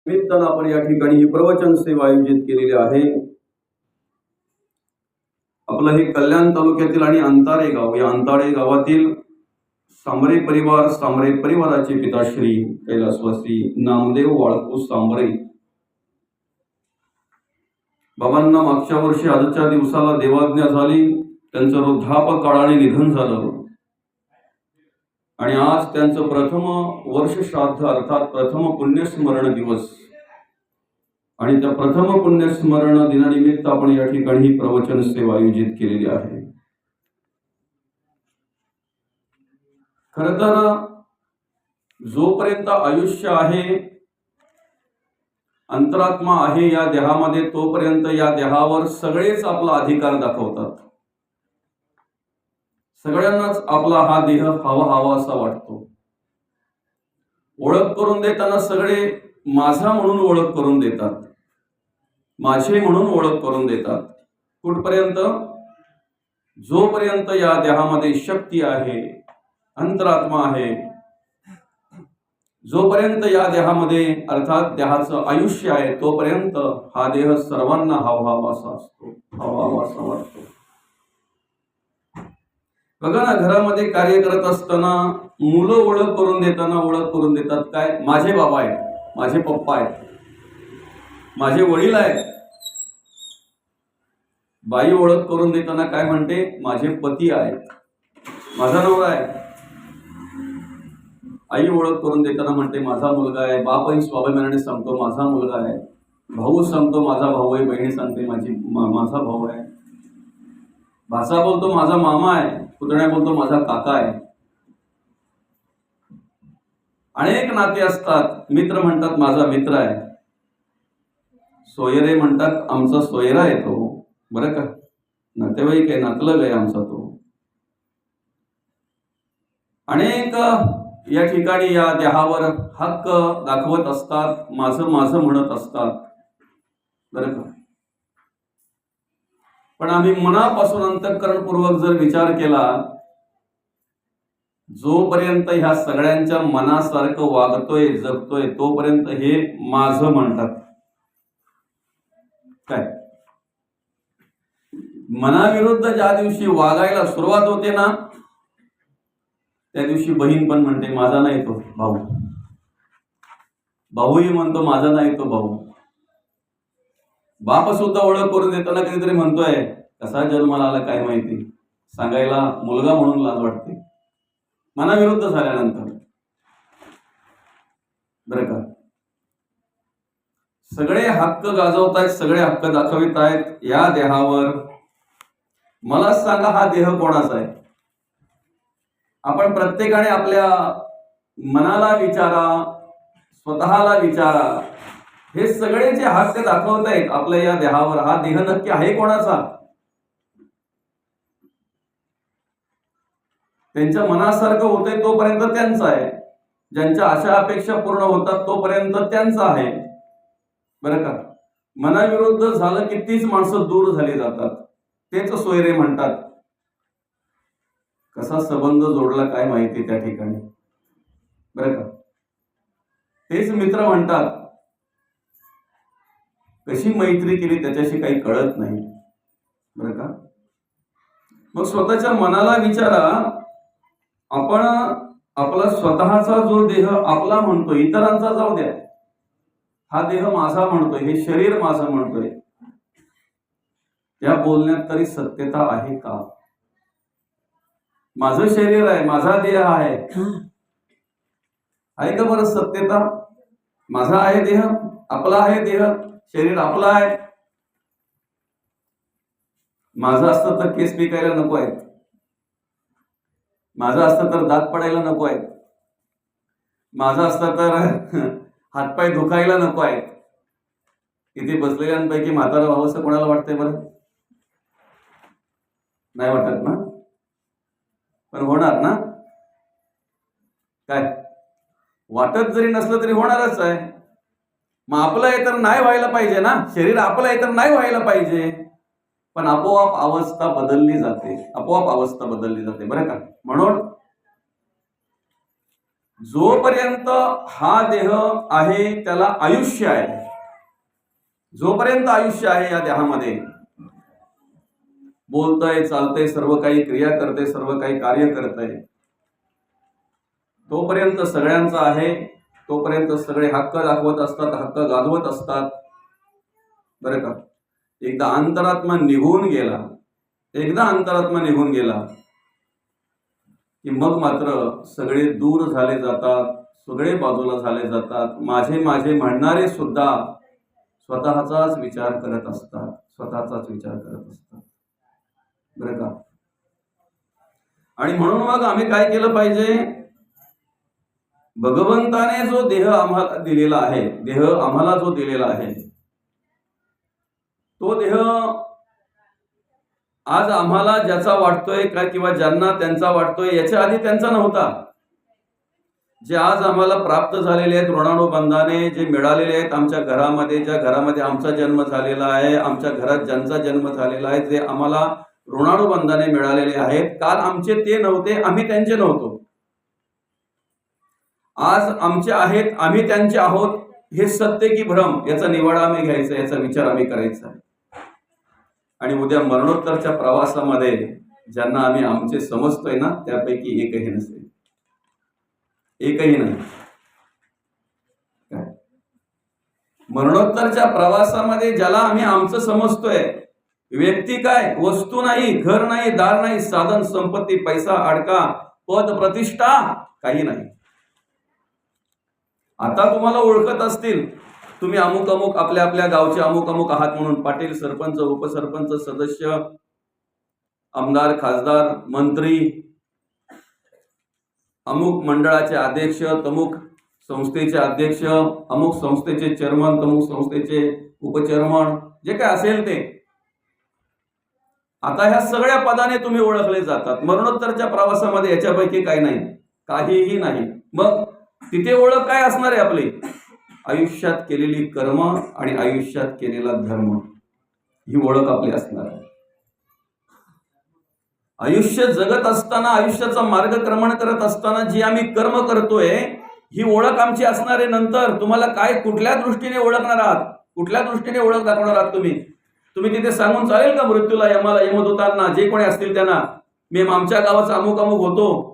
निमित्तानं आपण या ठिकाणी ही प्रवचन सेवा आयोजित केलेली आहे. आपलं हे कल्याण तालुक्यातील आणि अंताडे गाव, या अंताडे गावातील सांबरे परिवाराचे पिताश्री कैलासवासी नामदेव वाळकू सांबरे बाबांना मागच्या वर्षी आजच्या दिवसाला देवाज्ञा झाली. त्यांचं वृद्धापकाळाने निधन झालं आणि आज त्यांचं प्रथम वर्ष श्राद्ध अर्थात प्रथम पुण्यस्मरण दिवस आणि त्या प्रथम पुण्यस्मरण दिनानिमित्त आपण या ठिकाणी ही प्रवचन सेवा आयोजित केलेली आहे. खर तर जोपर्यंत आयुष्य आहे, अंतरात्मा आहे या देहामध्ये, तोपर्यंत या देहावर सगळेच आपला अधिकार दाखवतात. सगळ्यांनाच आपला हा देह हवा असा वाटतो. ओळख करून देताना सगळे माझा म्हणून ओळख करून देतात, माझे म्हणून ओळख करून देतात. कुठपर्यंत? जोपर्यंत या देहामध्ये शक्ती आहे, अंतरात्मा आहे, जोपर्यंत या देहामध्ये अर्थात देहाचं आयुष्य आहे, तोपर्यंत हा देह सर्वांना हवाहवासा असतो, हवाहवासा वाटतो. बघा ना, घरामध्ये कार्य करत असताना मुलं ओळख करून देताना ओळख करून देतात काय? माझे बाबा आहेत, माझे पप्पा आहेत, माझे वडील आहेत. बाई ओळख करून देताना काय म्हणते? माझे पती आहेत, माझा नवरा आहे. आई ओळख करून देताना म्हणते माझा मुलगा आहे. बापही स्वाभिमानाने सांगतो माझा मुलगा आहे. भाऊ सांगतो माझा भाऊ आहे. बहिणी सांगते माझा भाऊ आहे. भाचा बोलतो माझा मामा आहे. पुतण्या बोलतो माझा काका आहे. अनेक नाते असतात. मित्र म्हणतात माझा मित्र आहे. सोयरे म्हणतात आमचा सोयरा आहे तो. बरं का, नातेवाईक आहे, नातलग आहे आमचा तो. अनेक या ठिकाणी या देहावर हक्क दाखवत असतात, माझं माझं म्हणत असतात. बरं का, पण आम्ही मनापासून अंतःकरणपूर्वक जर विचार केला, जोपर्यंत ह्या सगळ्यांच्या मनासारखं वागतोय, जगतोय, तोपर्यंत हे माझं म्हणतात. काय? मनाविरुद्ध ज्या दिवशी वागायला सुरुवात होते ना, त्या दिवशी बहीण पण म्हणते माझा नाही तो भाऊ. भाऊही म्हणतो माझा नाही तो भाऊ. बाप सुद्धा ओळख करून देताना कधीतरी म्हणतोय कसा जन्माला आला काय माहिती, सांगायला मुलगा म्हणून लाज वाटते मनाविरुद्ध झाल्यानंतर. बरं का, सगळे हक्क गाजवतायत, सगळे हक्क दाखवित आहेत या देहावर. मला सांगा, हा देह कोणाचा आहे? आपण प्रत्येकाने आपल्या मनाला विचारा, स्वतःला विचारा. हे सगळे जे हक्क दाखवत आहेत आपल्या या देहावर, हा देह नक्की आहे कोणाचा? त्यांच्या मनासारखं होतंय तोपर्यंत त्यांचा आहे. ज्यांच्या आशा अपेक्षा पूर्ण होतात तोपर्यंत त्यांचा आहे. बरं का, मनाविरुद्ध झालं की तीच माणसं दूर झाली जातात. तेच सोयरे म्हणतात. कसा संबंध जोडला काय माहिती त्या ठिकाणी. बरं का, तेच मित्र म्हणतात. कशी मैत्री केली त्याच्याशी काही कळत नाही. बरं का, मग स्वतःच्या मनाला विचारा. आपण आपला स्वतःचा जो देह आपला म्हणतोय, इतरांचा जाऊ द्या, हा देह माझा म्हणतोय, हे शरीर माझं म्हणतोय, या बोलण्यात तरी सत्यता आहे का? माझं शरीर आहे, माझा देह आहे का बरं सत्यता? माझा आहे देह, आपला आहे देह, शरीर आपला आहे. माझं असतं तर केस पिकायला नको आहेत, माझं असतं तर दात पडायला नको आहेत, माझं असतं तर हातपाय दुखायला नको आहेत. इथे बसलेल्यांपैकी म्हातारा व्हावंसं कोणाला वाटतंय बरं? नाही वाटत ना, पण होणार ना. काय वाटत जरी नसलं तरी होणारच आहे. मग आपलं आहे तर नाही व्हायला पाहिजे ना, शरीर आपलं आहे तर नाही व्हायला पाहिजे. पण आपोआप अवस्था बदलली जाते, आपोआप अवस्था बदलली जाते. बरं का, म्हणून जोपर्यंत हा देह आहे त्याला आयुष्य आहे. जोपर्यंत आयुष्य आहे या देहामध्ये, बोलतय, चालतंय, सर्व काही क्रिया करते, सर्व काही कार्य करतंय, तोपर्यंत सगळ्यांचा आहे. तोपर्यंत सगळे हक्क दाखवत असतात, हक्क गाजवत असतात. बरं का? एकदा अंतरात्मा निघून गेला, की मग मात्र सगळे दूर झाले जातात, सगळे बाजूला झाले जातात. माझे माझे म्हणणारे सुद्धा स्वतःचाच विचार करत असतात. बरं का? आणि म्हणून मग आम्ही काय केलं पाहिजे? भगवंताने जो देह आम्हाला दिलेला आहे, तो देह आज आम्हाला ज्याचा वाटतोय का, किंवा ज्यांना त्यांचा वाटतोय, याच्या आधी त्यांचा नव्हता. जे आज आम्हाला प्राप्त झालेले आहेत ऋणानुबंधाने, जे मिळालेले आहेत आमच्या घरामध्ये, ज्या घरामध्ये आमचा जन्म झालेला आहे, आमच्या घरात ज्यांचा जन्म झालेला आहे, जे आम्हाला ऋणानुबंधाने मिळालेले आहेत, काल आमचे ते नव्हते, आम्ही त्यांचे नव्हतो. आज आमचे आहेत, आम्ही त्यांचे आहोत. हे सत्य की भ्रम, याचा निवाडा आम्ही घ्यायचा, याचा विचार आम्ही करायचा. आणि उद्या मरणोत्तरच्या प्रवासामध्ये ज्यांना आम्ही आमचे समजतोय ना, त्यापैकी एकही नसेल, एकही नाही. मरणोत्तरच्या प्रवासामध्ये ज्याला आम्ही आमचं समजतोय, व्यक्ती काय, वस्तू नाही, घर नाही, दार नाही, साधन संपत्ती, पैसा, अडका, पद, प्रतिष्ठा, काही नाही. आता तुम्हाला ओळखत असतील, तुम्ही अमुक अमुक आपल्या आपल्या गावचे अमुक अमुक आहात म्हणून. पाटील, सरपंच, उपसरपंच, सदस्य, आमदार, खासदार, मंत्री, अमुक मंडळाचे अध्यक्ष, तमुक संस्थेचे अध्यक्ष, अमुक संस्थेचे चेअरमन, तमुक संस्थेचे उपचेअरमन, जे काय असेल ते. आता ह्या सगळ्या पदाने तुम्ही ओळखले जातात. मरणोत्तरच्या प्रवासामध्ये याच्यापैकी काही नाही, काहीही नाही. मग तिथे ओळख काय असणार आहे आपली? आयुष्यात केलेली कर्म आणि आयुष्यात केलेला धर्म, ही ओळख आपली असणार आहे. आयुष्य जगत असताना, आयुष्याचा मार्गक्रमण करत असताना जी आम्ही कर्म करतोय, ही ओळख आमची असणार आहे. नंतर तुम्हाला काय, कुठल्या दृष्टीने ओळखणार आहात, कुठल्या दृष्टीने ओळख दाखवणार आहात तुम्ही तिथे सांगून चालेल का मृत्यूला, यमाला, यमदूतांना, जे कोणी असतील त्यांना, मी आमच्या गावाचा अमुक अमुक होतो,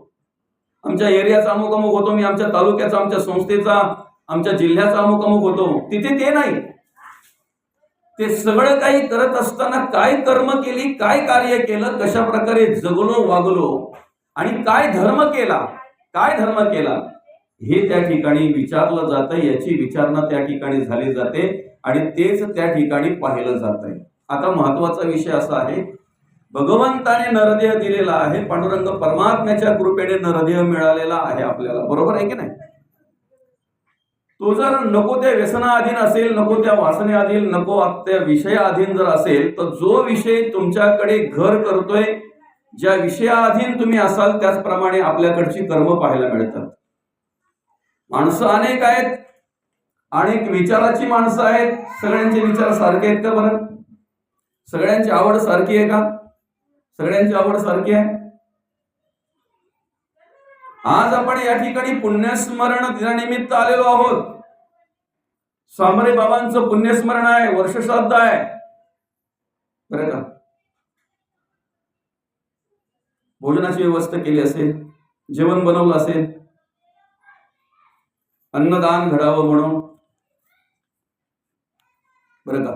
आमच्या एरियाचा अमुक अमुक होतो, मी आमच्या तालुक्याचा, आमच्या संस्थेचा, आमच्या जिल्ह्याचा अमुक अमुक होतो? तिथे ते नाही. ते सगळं काही करत असताना काय कर्म केली, काय कार्य केलं, कशा प्रकारे जगलो, वागलो, आणि काय धर्म केला, हे त्या ठिकाणी विचारलं जातं. याची विचारणा त्या ठिकाणी झाली जाते आणि तेच त्या ठिकाणी पाहिलं जात आहे. आता महत्वाचा विषय असा आहे, भगवंताने नरदेह दिलेला आहे, पांडुरंग परमात्म्याच्या कृपेने नरदेह मिळालेला आहे आपल्याला. बरोबर आहे की नाही? तो जर नको त्या व्यसनाधीन असेल, नको त्या वासनेअधीन, नको त्या विषयाधीन जर असेल, तर जो विषय तुमच्याकडे घर करतोय, ज्या विषयाधीन तुम्ही असाल, त्याचप्रमाणे आपल्याकडची कर्म पाहायला मिळतात. माणसं अनेक आहेत, अनेक विचाराची माणसं आहेत. सगळ्यांचे विचार सारखे आहेत का बरं? सगळ्यांची आवड सारखी आहे का? सगळ्यांची आवड सारखी आहे? आज आपण या ठिकाणी पुण्यस्मरण दिनानिमित्त आलेलो आहोत. स्वामरे बाबांचं पुण्यस्मरण आहे, वर्षश्राद्ध आहे. बरं का? भोजनाची व्यवस्था केली असेल, जेवण बनवलं असेल, अन्नदान घडावं म्हणून. बरं का?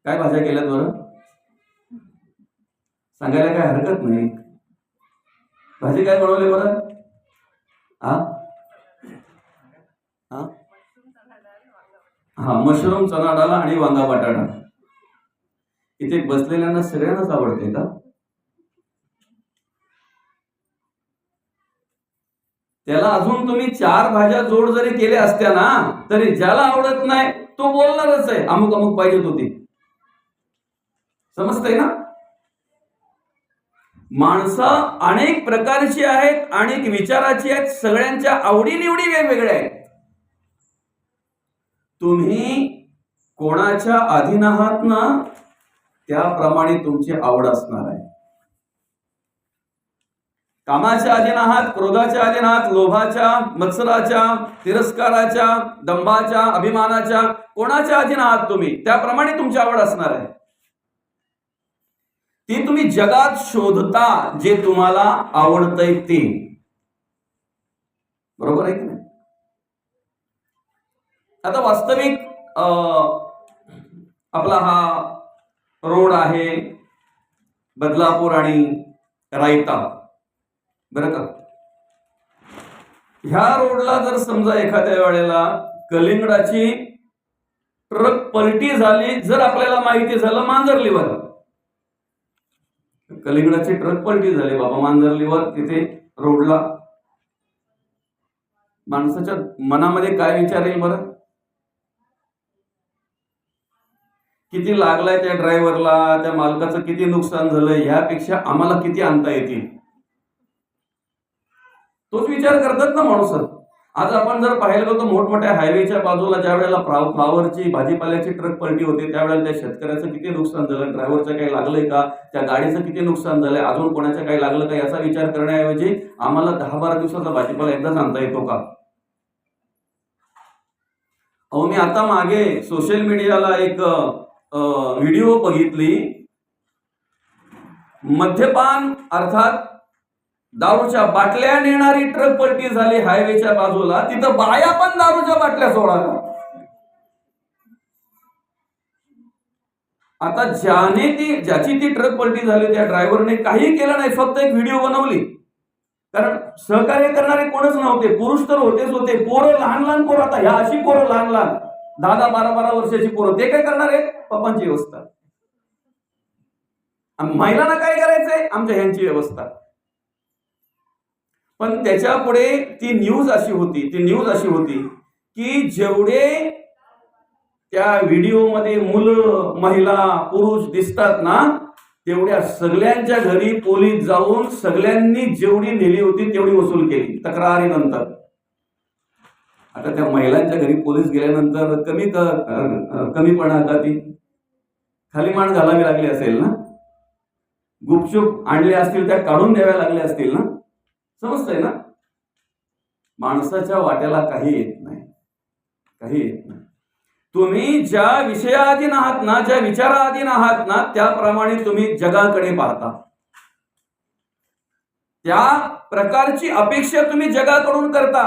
काय भाज्या केल्यात बरं? सांगायला काय हरकत नाही. भाजी काय बनवले बरं? मशरूम, चना डाळ आणि वांगा बटाटा. इथे बसलेल्यांना सगळ्यांनाच आवडते का? त्याला अजून तुम्ही 4 भाज्या जोड जरी केल्या असत्या ना, तरी ज्याला आवडत नाही तो बोलणारच आहे, अमुक अमुक पाहिजेत होती. समजतंय ना? माणसं अनेक प्रकारची आहेत, अनेक विचाराची आहेत, सगळ्यांच्या आवडीनिवडी वेगवेगळ्या आहेत. तुम्ही कोणाच्या अधीन आहात ना, त्याप्रमाणे तुमची आवड असणार आहे. कामाच्या अधीन आहात, क्रोधाच्या अधीन आहात, लोभाच्या, मत्सराच्या, तिरस्काराच्या, दंभाच्या, अभिमानाच्या, कोणाच्या अधीन आहात तुम्ही, त्याप्रमाणे तुमची आवड असणार आहे. ती तुम्ही जगात शोधता जे तुम्हाला आवडतंय ते. बरोबर आहे की नाही? आता वास्तविक आपला हा रोड आहे बदलापूर आणि रायता, बरं का. ह्या रोडला जर समजा एखाद्या वेळेला कलिंगडाची ट्रक पलटी झाली, जर आपल्याला माहिती झालं मांजरलीवर कलिंगडाची ट्रक पलटी झाली बाबा मांजरलीवर, तिथे रोडला, माणसाच्या मनामध्ये काय विचार येईल बरं? किती लागलाय त्या ड्रायव्हरला, त्या मालकाचं किती नुकसान झालंय, ह्यापेक्षा आम्हाला किती आणता येतील, तोच विचार करतात ना माणूस. आज आपण जर पाहिलं तर मोठमोठ्या हायवेच्या बाजूला ज्या वेळेला फ्लावरची, भाजीपाल्याची ट्रक पलटी होते, त्यावेळेला त्या शेतकऱ्याचं किती नुकसान झालं, ड्रायव्हरचं काही लागलंय का, त्या गाडीचं किती नुकसान झालंय, अजून कोणाचं काही लागलं का, याचा विचार करण्याऐवजी आम्हाला 10-12 दिवसाचा भाजीपाला एकदाच आणता येतो का. अहो, मी आता मागे सोशल मीडियाला एक व्हिडिओ बघितली. मद्यपान अर्थात दारूच्या बाटल्या नेणारी ट्रक पलटी झाली हायवेच्या बाजूला, तिथं बाया पण दारूच्या बाटल्या सोडायला. आता ज्याची ती ट्रक पलटी झाली त्या ड्रायव्हरने काही केलं नाही, फक्त एक व्हिडिओ बनवली. कारण सहकार्य करणारे कोणच नव्हते, पुरुष तर होतेच होते, पोरं, लहान पोरं. आता ह्या अशी पोरं लहान 10-10, 12-12 वर्षाची पोरं, ते काय करणार आहे? पप्पांची व्यवस्था. महिलांना काय करायचंय? आमच्या ह्यांची व्यवस्था. पण त्याच्या पुढे ती न्यूज अशी होती की जेवढे त्या व्हिडिओमध्ये मुलं, महिला, पुरुष दिसतात ना, तेवढ्या सगळ्यांच्या घरी पोलीस जाऊन सगळ्यांनी जेवढी नेली होती तेवढी वसूल केली तक्रारीनंतर. आता त्या महिलांच्या घरी पोलीस गेल्यानंतर कमीपणा का ती खाली मान घालावी लागली असेल ना, गुपचूप आणले असतील, त्या काढून द्याव्या लागल्या असतील ना. समजतंय ना? माणसाच्या वाट्याला काही येत नाही. तुम्ही ज्या विषयाधीन आहात ना, ज्या विचाराधीन आहात ना, त्याप्रमाणे तुम्ही जगाकडे पाहता. त्या प्रकारची अपेक्षा तुम्ही जगाकडून करता.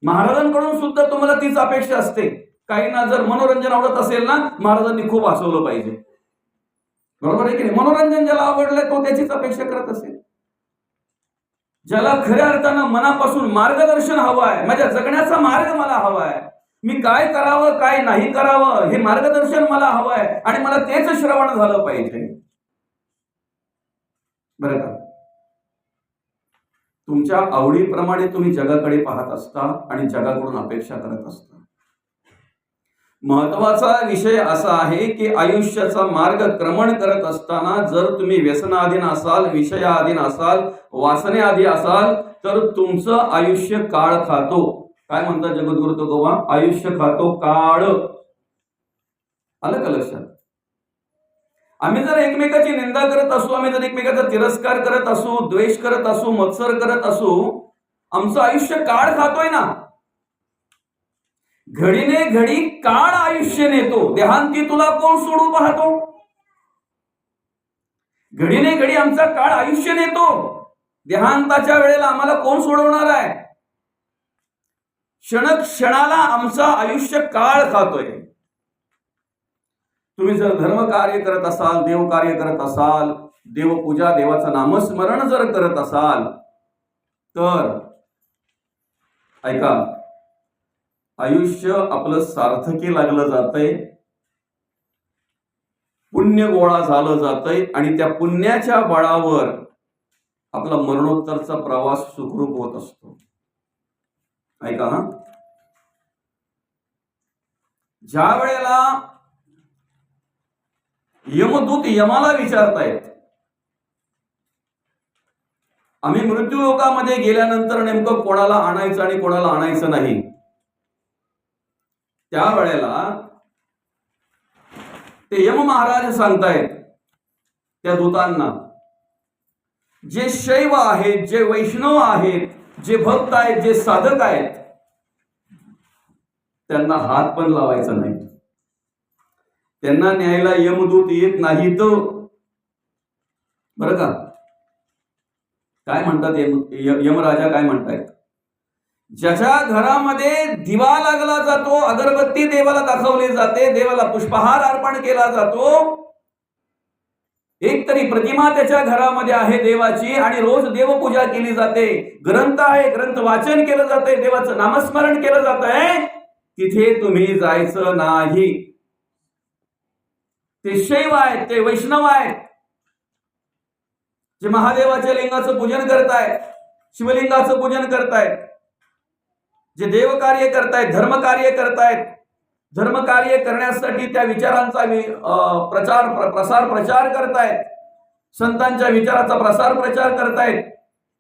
महाराजांकडून सुद्धा तुम्हाला तीच अपेक्षा असते. काहींना जर मनोरंजन आवडत असेल ना, महाराजांनी खूप हसवलं पाहिजे. बरोबर आहे की नाही? मनोरंजन ज्याला आवडलंय तो त्याचीच अपेक्षा करत असेल. ज्याला खऱ्या अर्थानं मनापासून मार्गदर्शन हवं आहे, माझ्या जगण्याचा मार्ग मला हवा आहे, मी काय करावं काय नाही करावं हे मार्गदर्शन मला हवं आहे, आणि मला तेच श्रवण झालं पाहिजे. बरं का? तुमच्या आवडीप्रमाणे तुम्ही जगाकडे पाहत असता आणि जगाकडून अपेक्षा करत असता. महत्वाचा विषय असा आहे की आयुष्याचा मार्ग क्रमण करत असताना जर तुम्ही व्यसनाधीन असाल, विषयाधीन असाल, वासनेआधी असाल, तर तुमचं आयुष्य काळ खातो. काय म्हणतात जगद्गुरु तुकोबा? आयुष्य खातो काळ. आलं का लक्षात? आम्ही जर एकमेकाची निंदा करत असू, आम्ही जर एकमेकाचा तिरस्कार करत असू, द्वेष करत असू, मत्सर करत असू, आमचं आयुष्य काळ खातोय ना. घडीने घडी काळ आयुष्य नेतो, देहांती तुला कोण सोडू पाहतो. घडीने घडी आमचा काळ आयुष्य नेतो, देहांताच्या वेळेला आम्हाला कोण सोडवणार आहे. क्षणाला आमचा आयुष्य काळ खातोय. तुम्ही जर धर्म कार्य करत असाल, देव कार्य करत असाल, देवपूजा, देवाचं नामस्मरण जर करत असाल, तर ऐका, आयुष्य आपलं सार्थकी लागलं जातंय, पुण्य गोळा झालं जातंय, आणि त्या पुण्याच्या बळावर आपला मरणोत्तरचा प्रवास सुखरूप होत असतो. ऐका हा, ज्या वेळेला यमदूत यमाला विचारतायत, आम्ही मृत्यू लोकामध्ये गेल्यानंतर नेमकं कोणाला आणायचं आणि कोणाला आणायचं नाही, त्यावेळेला ते यम महाराज सांगतायत त्या दूतांना, जे शैव आहेत, जे वैष्णव आहेत, जे भक्त आहेत, जे साधक आहेत, त्यांना हात पण लावायचा नाही. त्यांना न्यायला यमदूत येत नाहीत. बरं का? काय म्हणतात यमराजा काय म्हणतायत? ज्याच्या घरामध्ये दिवा लागला जातो, अगरबत्ती देवाला दाखवली जाते, देवाला पुष्पहार अर्पण केला जातो, एक तरी प्रतिमा त्याच्या घरामध्ये आहे देवाची, आणि रोज देवपूजा केली जाते, ग्रंथ आहे, ग्रंथ वाचन केलं जाते, देवाचं नामस्मरण केलं जात आहे, तिथे तुम्ही जायचं नाही. ते शैव आहेत, ते वैष्णव आहेत, जे महादेवाच्या लिंगाचं पूजन करतायत, शिवलिंगाचं पूजन करतायत, जे देव कार्य करतायत, धर्म कार्य करतायत, धर्म कार्य करण्यासाठी त्या विचारांचा प्रचार करतायत, संतांच्या विचाराचा प्रसार प्रचार करतायत.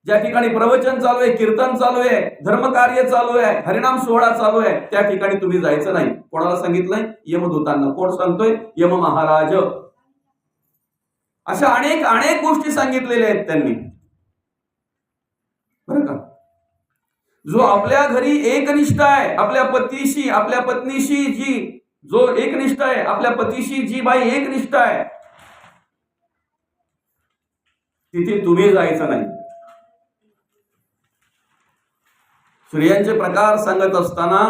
ज्या ठिकाणी प्रवचन चालू आहे, कीर्तन चालू आहे, धर्म कार्य चालू आहे, हरिनाम सोहळा चालू आहे, त्या ठिकाणी तुम्ही जायचं नाही. कोणाला सांगितलंय? यमदूतांना. कोण सांगतोय? यम महाराज. अशा अनेक अनेक गोष्टी सांगितलेल्या आहेत त्यांनी. बरं का? जो आपल्या घरी एकनिष्ठ आहे, आपल्या पतीशी, आपल्या पत्नीशी जी जो एकनिष्ठ आहे, आपल्या पतीशी जी बाई एकनिष्ठ आहे, तिथे तुम्ही जायचं नाही. स्त्रियांचे प्रकार सांगत असताना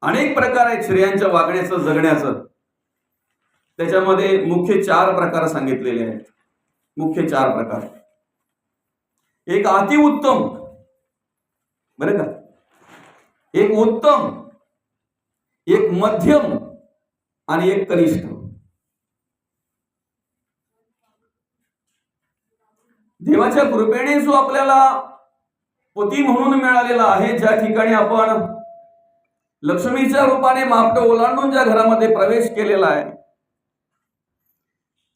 अनेक प्रकार आहेत स्त्रियांच्या वागण्याचं, जगण्याचं. त्याच्यामध्ये मुख्य 4 प्रकार सांगितलेले आहेत. मुख्य 4 प्रकार. एक अतिउत्तम, बरं का? एक उत्तम, एक मध्यम आणि एक कनिष्ठ. देवाच्या कृपेने जो आपल्याला पती म्हणून मिळालेला आहे, ज्या ठिकाणी आपण लक्ष्मीच्या रूपाने मापटं ओलांडून ज्या घरामध्ये प्रवेश केलेला आहे,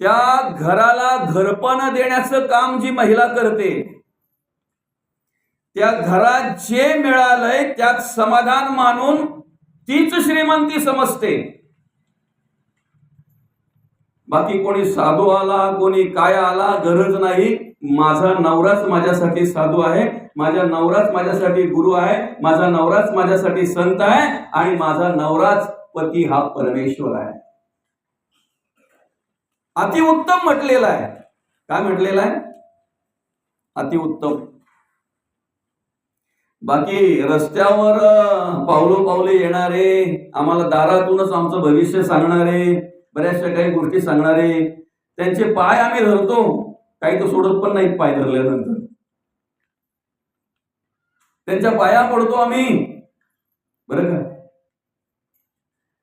त्या घराला घरपण देण्याचं काम जी महिला करते, त्या घरात जे मिळालंय त्यात समाधान मानून तीच श्रीमंती समजते. बाकी कोणी साधू आला, कोणी काय आला, गरज नाही. माझा नवराच माझ्यासाठी साधू आहे, माझा नवराच माझ्यासाठी गुरु आहे, माझा नवराच माझ्यासाठी संत आहे, आणि माझा नवराच पती हा परमेश्वर आहे. अतिउत्तम म्हटलेला आहे. काय म्हटलेलं आहे? अतिउत्तम. बाकी रस्त्यावर पावले येणारे, आम्हाला दारातूनच आमचं भविष्य सांगणारे, बऱ्याचशा काही गोष्टी सांगणारे, त्यांचे पाय आम्ही धरतो. काही तर सोडत पण नाही पाय धरल्यानंतर. त्यांच्या पाया पडतो आम्ही. बरं का?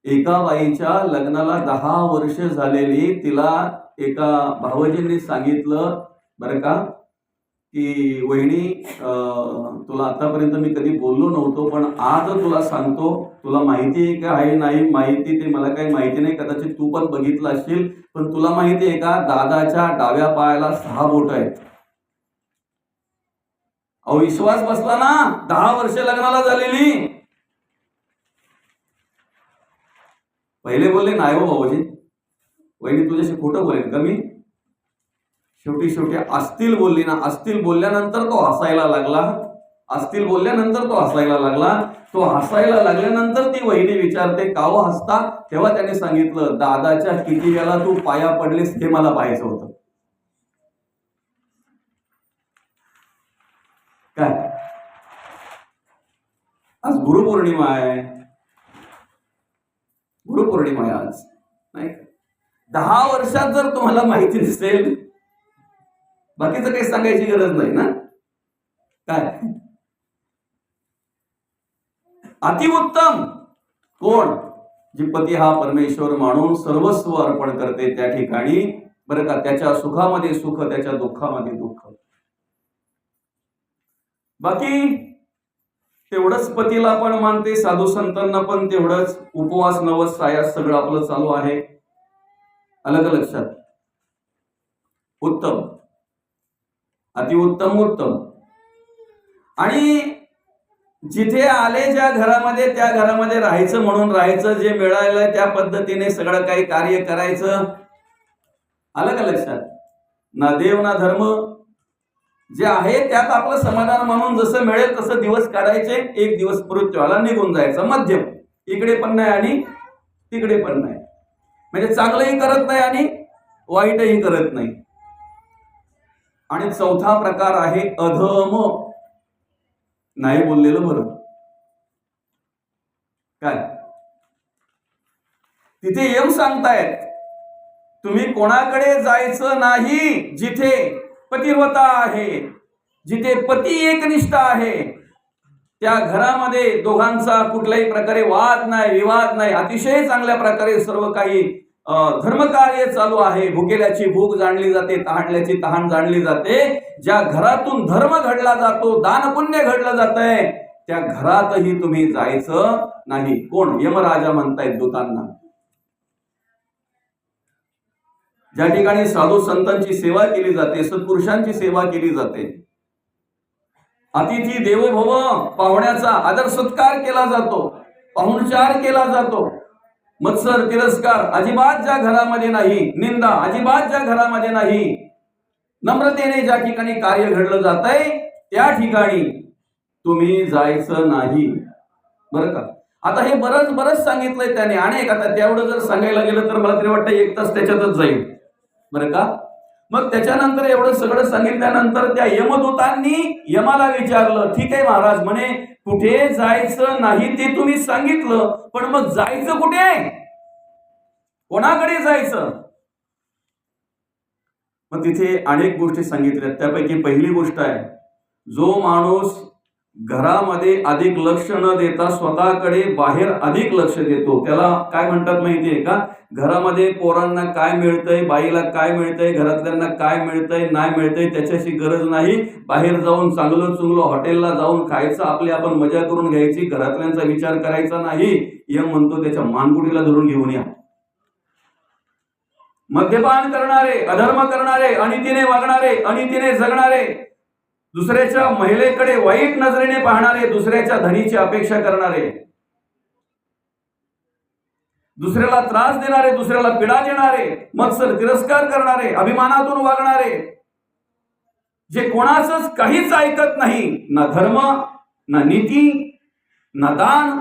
एका बाईच्या लग्नाला 10 वर्ष झालेली, तिला एका भावजींनी सांगितलं, बरं का, की वहिनी, तुला आतापर्यंत मी कधी बोललो नव्हतो, पण आज तुला सांगतो. तुला माहिती आहे का? आहे नाही माहिती ते मला काही माहिती नाही, कदाचित तू पण बघितलं असशील, पण तुला माहिती आहे का, दादाच्या डाव्या पायाला 6 बोट आहेत. अहो, विश्वास बसला ना? 10 वर्ष लग्नाला झालेली. पहिले बोलले नाही हो भाऊजी, वहिनी तुझ्याशी खोटं बोलेन का मी? शेवटी असतील बोलली ना. असतील बोलल्यानंतर तो हसायला लागला. असतील बोलल्यानंतर तो हसायला लागला. तो हसायला लागल्यानंतर ती वहिनी विचारते, का हो हसता? तेव्हा त्याने सांगितलं, दादाच्या किती वेळा तू पाया पडलीस हे मला पाहायचं होतं. काय? आज गुरुपौर्णिमा आहे. गुरुपौर्णिमा आहे आज, नाही? 10 वर्षात जर तुम्हाला माहिती नसेल, बाकीचं काही सांगायची गरज नाही ना. काय? अतिउत्तम कोण? जी पती हा परमेश्वर मानून सर्वस्व अर्पण करते त्या ठिकाणी, बरं का, त्याच्या सुखामध्ये सुख, त्याच्या दुःखामध्ये दुःख. बाकी तेवढंच पतीला पण मानते, साधू संतांना पण तेवढंच. उपवास, नवस, सायास सगळं आपलं चालू आहे. आलं का लक्षात? उत्तम, अतिउत्तम, उत्तम. आणि जिथे आले ज्या घरामध्ये, त्या घरामध्ये राहायचं म्हणून राहायचं, जे मिळालं त्या पद्धतीने सगळं काही कार्य करायचं. आलं का लक्षात? ना देव ना धर्म, जे आहे त्यात आपलं समाधान मानून जसं मिळेल तसं दिवस काढायचे, एक दिवस मृत्यूला निघून जायचं, मध्यम, इकडे पण नाही आणि तिकडे पण नाही, म्हणजे चांगलंही करत नाही आणि वाईटही करत नाही. आणि चौथा प्रकार आहे अधम. नाही बोललेलं बरं. काय तिथे यम सांगतायत, तुम्ही कोणाकडे जायचं नाही जिथे पतिव्रता आहे, जिथे पती एकनिष्ठ आहे, त्या घरामध्ये दोघांचा कुठल्याही प्रकारे वाद नाही, विवाद नाही, अतिशय चांगल्या प्रकारे सर्व काही धर्मकार्य चालू आहे. भुकेल्याची भूक जाणली जाते, तहानल्याची तहान जाणली जाते. ज्या घरातून धर्म घडला जातो, दान पुण्य घडलं जातंय, त्या घरातही तुम्ही जायचं नाही. कोण? यमराजा म्हणतायत दूतांना. ज्या ठिकाणी साधू संतांची सेवा केली जाते, सत्पुरुषांची सेवा केली जाते, अतिथी देवो भव, पाहुण्याचा आदर सत्कार केला जातो, पाहुणचार केला जातो, मत्सर तिरस्कार अजिबात ज्या घरामध्ये नाही, निंदा अजिबात ज्या घरामध्ये नाही, नम्रतेने ज्या ठिकाणी कार्य घडलं जात आहे त्या ठिकाणी तुम्ही जायचं नाही. बरं का? आता हे बरंच सांगितलंय त्याने अनेक. आता तेवढं जर सांगायला गेलं तर मला तरी वाटतं एक तास त्याच्यातच जाईल. बरं का? मग त्याच्यानंतर एवढं सगळं सांगितल्यानंतर त्या यमदूतांनी यमाला विचारलं, ठीक आहे महाराज, म्हणे कुठे जायचं नाही ते तुम्ही सांगितलं, पण मग जायचं कुठे, कोणाकडे जायचं? मग तिथे अनेक गोष्टी सांगितल्या. त्यापैकी पहिली गोष्ट आहे, जो माणूस घरामध्ये अधिक लक्ष न देता स्वतःकडे बाहेर अधिक लक्ष देतो, त्याला काय म्हणतात माहितीये का? घरामध्ये पोरांना काय मिळतंय, बाईला काय मिळतंय, घरातल्यांना काय मिळतंय नाही मिळतंय त्याच्याशी गरज नाही. बाहेर जाऊन चांगलं चुंगलं हॉटेलला जाऊन खायचं, आपली आपण मजा करून घ्यायची, घरातल्यांचा विचार करायचा नाही. यम म्हणतो त्याच्या मानगुटीला धरून घेऊन या. मद्यपान करणारे, अधर्म करणारे, अनितीने वागणारे, अनितीने जगणारे, दुसऱ्याच्या महिलेकडे वाईट नजरेने पाहणारे, दुसऱ्याच्या धनीची अपेक्षा करणारे, दुसऱ्याला त्रास देणारे, दुसऱ्याला पीडा देणारे, मत्सर तिरस्कार करणारे, अभिमानातून वागणारे, जे कोणाचंच काहीच ऐकत नाही, ना धर्म ना नीती ना दान,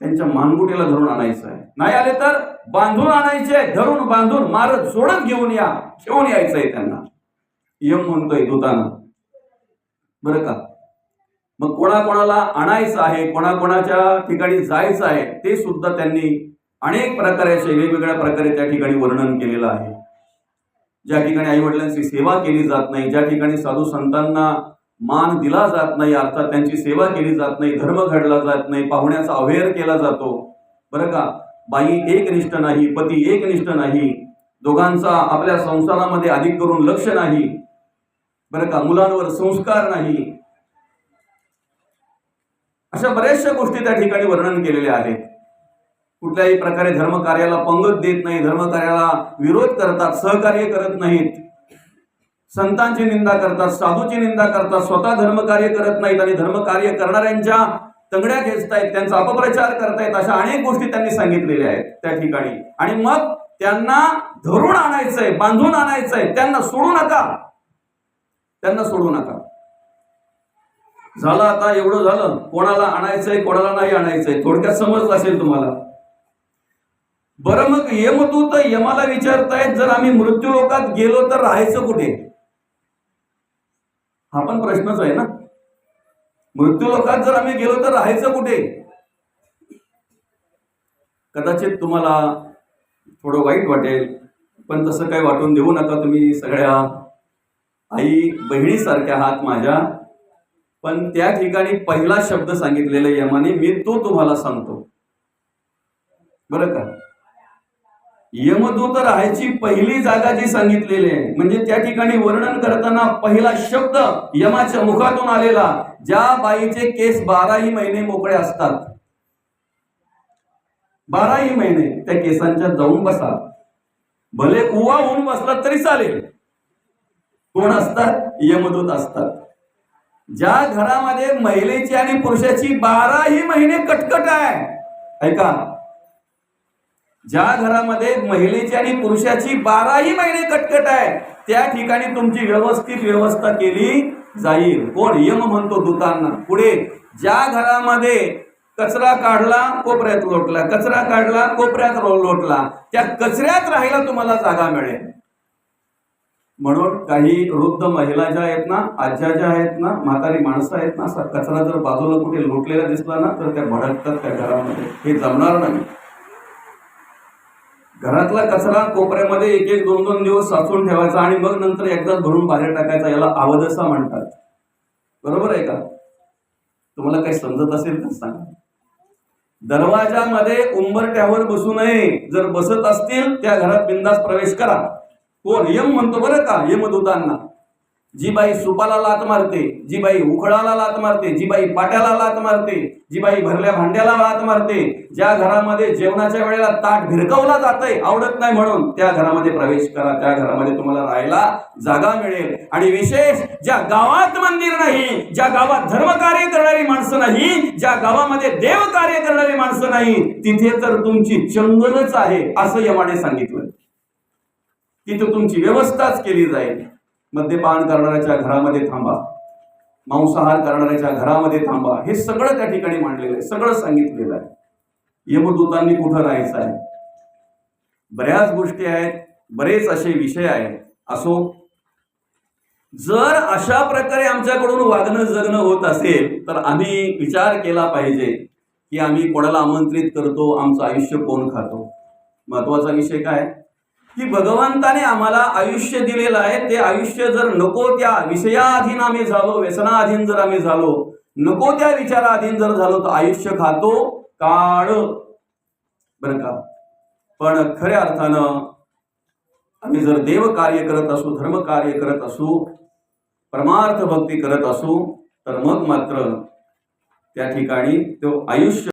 त्यांच्या मानगुटीला धरून आणायचं आहे. नाही आले तर बांधून आणायचे, धरून बांधून मारत सोडत घेऊन यायचंय त्यांना. यम म्हणतोय दूतांना. बरं का? मग कोणाकोणाला आणायचं आहे, कोणाकोणाच्या ठिकाणी जायचं आहे, ते सुद्धा त्यांनी अनेक प्रकारे वेगवेगळ्या प्रकारे त्या ठिकाणी वर्णन केलेलं आहे. ज्या ठिकाणी आई वडिलांची सेवा केली जात नाही, ज्या ठिकाणी साधू संतांना मान दिला जात नाही, अर्थात त्यांची सेवा केली जात नाही, धर्म घडला जात नाही, पाहुण्याचा अवहेर केला जातो. बरं का? बाई एकनिष्ठ नाही, पती एकनिष्ठ नाही, दोघांचा आपल्या संसारामध्ये अधिक करून लक्ष नाही. बरं का? मुलांवर संस्कार नाही. अशा बऱ्याचशा गोष्टी त्या ठिकाणी वर्णन केलेल्या आहेत. कुठल्याही प्रकारे धर्म कार्याला पंगत देत नाही, धर्म कार्याला विरोध करतात, सहकार्य करत नाहीत, संतांची निंदा करतात, साधूची निंदा करतात, स्वतः धर्मकार्य करत नाहीत आणि धर्मकार्य करणाऱ्यांच्या तंगड्या खेचतायत, त्यांचा अपप्रचार करतायत. अशा अनेक गोष्टी त्यांनी सांगितलेल्या आहेत त्या ठिकाणी. आणि मग त्यांना धरून आणायचंय, बांधून आणायचंय, त्यांना सोडू नका, त्यांना सोडू नका. झालं आता एवढं झालं, कोणाला आणायचंय कोणाला नाही आणायचंय थोडक्यात समजलं असेल तुम्हाला. बरं, मग यमदूत यमाला विचारतायत, जर आम्ही मृत्यू लोकात गेलो तर राहायचं कुठे? हा पण प्रश्नच आहे ना. मृत्यू लोकात जर आम्ही गेलो तर राहायचं कुठे? कदाचित तुम्हाला थोडं वाईट वाटेल, पण तसं काही वाटून देऊ नका. तुम्ही सगळ्या आई बहिणीसारख्या आहात माझ्या. पण त्या ठिकाणी पहिला शब्द सांगितलेला यमाने, मी तो तुम्हाला सांगतो. बरं का? यमदूत राहायची पहिली जागा जी सांगितलेली आहे, म्हणजे त्या ठिकाणी वर्णन करताना पहिला शब्द यमाच्या मुखातून आलेला, ज्या बाईचे केस 12ही महिने मोकळे असतात, 12ही महिने त्या केसांच्या जाऊन बसा, भले उवा होऊन बसला तरी चालेल. कोण असतात? यमदूत असतात. ज्या घरामध्ये महिलेची आणि पुरुषाची 12ही महिने कटकट आहे, ऐका, ज्या घरामध्ये महिलेची आणि पुरुषाची 12ही महिने कटकट आहे त्या ठिकाणी तुमची व्यवस्थित व्यवस्था केली जाईल. कोण? यम म्हणतो दूतांना. पुढे ज्या घरामध्ये कचरा काढला कोपऱ्यात लोटला, कचरा काढला कोपऱ्यात लोटला, त्या कचऱ्यात राहायला तुम्हाला जागा मिळेल. म्हणून काही वृद्ध महिला ज्या आहेत ना, आज्या ज्या आहेत ना, म्हातारी माणसं आहेत ना, असा कचरा जर बाजूला कुठे लोटलेला दिसला ना तर त्या भडकतात त्या घरामध्ये. हे जमणार नाही. घरातला कचरा कोपऱ्यामध्ये 1-1, 2-2 दिवस साचवून ठेवायचा आणि मग नंतर एकदाच भरून बाहेर टाकायचा. याला अवदसा म्हणतात. बरोबर आहे का? तुम्हाला काही समजत असेल तर सांगा. दरवाजामध्ये उंबरट्यावर बसू नये. जर बसत असतील त्या घरात बिंदास प्रवेश करा. कोण? यम म्हणतो बरं का, यमदूतांना. जी बाई सुपाला लात मारते, जी बाई उखळाला लात मारते, जी बाई पाट्याला लात मारते, जी बाई भरल्या भांड्याला लात मारते, ज्या घरामध्ये जेवणाच्या वेळेला ताट भिरकवला जातंय आवडत नाही म्हणून, त्या घरामध्ये प्रवेश करा. त्या घरामध्ये तुम्हाला राहायला जागा मिळेल. आणि विशेष ज्या गावात मंदिर नाही, ज्या गावात धर्मकार्य करणारी माणसं नाही, ज्या गावामध्ये देव कार्य करणारी माणसं नाही, तिथे तर तुमची चंगलच आहे असं यमाने सांगितलं. तिथे तुमची व्यवस्थाच केली जाईल. मद्यपान करणाऱ्याच्या घरामध्ये थांबा, मांसाहार करणाऱ्याच्या घरामध्ये थांबा, हे सगळं त्या ठिकाणी मांडलेलं आहे, सगळं सांगितलेलं आहे. यमदूतांनी कुठं राहायचं आहे. बऱ्याच गोष्टी आहेत, बरेच असे विषय आहेत. असो, जर अशा प्रकारे आमच्याकडून वागणं जगणं होत असेल तर आम्ही विचार केला पाहिजे की आम्ही कोणाला आमंत्रित करतो, आमचं आयुष्य कोण खातो. महत्वाचा विषय काय की भगवंताने आम्हाला आयुष्य दिलेलं आहे. ते आयुष्य जर नको त्या विषयाधीन आम्ही झालो, व्यसनाधीन जर आम्ही झालो, नको त्या विचाराधीन जर झालो तर आयुष्य खातो काळ. बरं का? पण खऱ्या अर्थानं आम्ही जर देव कार्य करत असू, धर्म कार्य करत असू, परमार्थ भक्ती करत असू तर मग मात्र त्या ठिकाणी तो आयुष्य